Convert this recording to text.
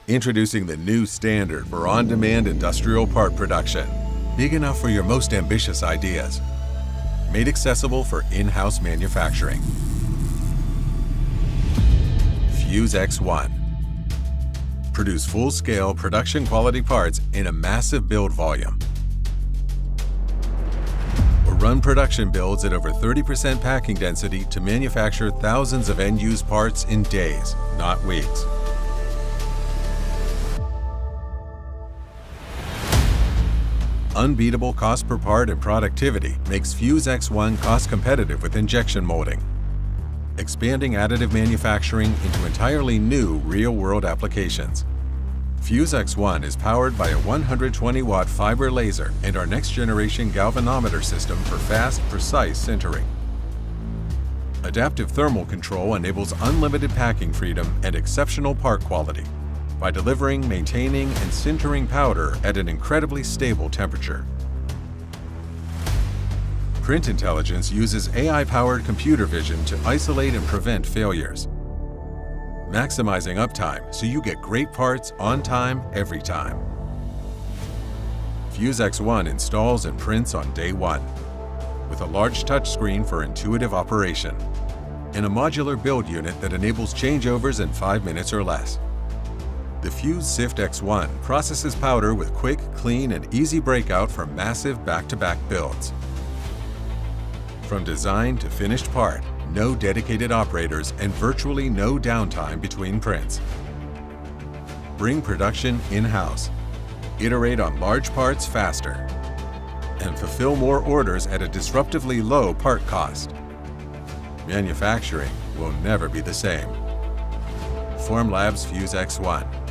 Introducing the new standard for on-demand industrial part production. Big enough for your most ambitious ideas. Made accessible for in-house manufacturing. Fuse X1. Produce full-scale production-quality parts in a massive build volume. Or run production builds at over 30% packing density to manufacture thousands of end-use parts in days, not weeks. Unbeatable cost per part and productivity makes Fuse X1 cost competitive with injection molding, expanding additive manufacturing into entirely new real-world applications. Fuse X1 is powered by a 120-watt fiber laser and our next-generation galvanometer system for fast, precise sintering. Adaptive thermal control enables unlimited packing freedom and exceptional part quality by delivering, maintaining, and sintering powder at an incredibly stable temperature. Print Intelligence uses AI-powered computer vision to isolate and prevent failures, maximizing uptime so you get great parts on time, every time. Fuse X1 installs and prints on day one, with a large touchscreen for intuitive operation, and a modular build unit that enables changeovers in 5 minutes or less. The Fuse Sift X1 processes powder with quick, clean, and easy breakout for massive back-to-back builds. From design to finished part, no dedicated operators and virtually no downtime between prints. Bring production in-house, iterate on large parts faster, and fulfill more orders at a disruptively low part cost. Manufacturing will never be the same. Formlabs Fuse X1.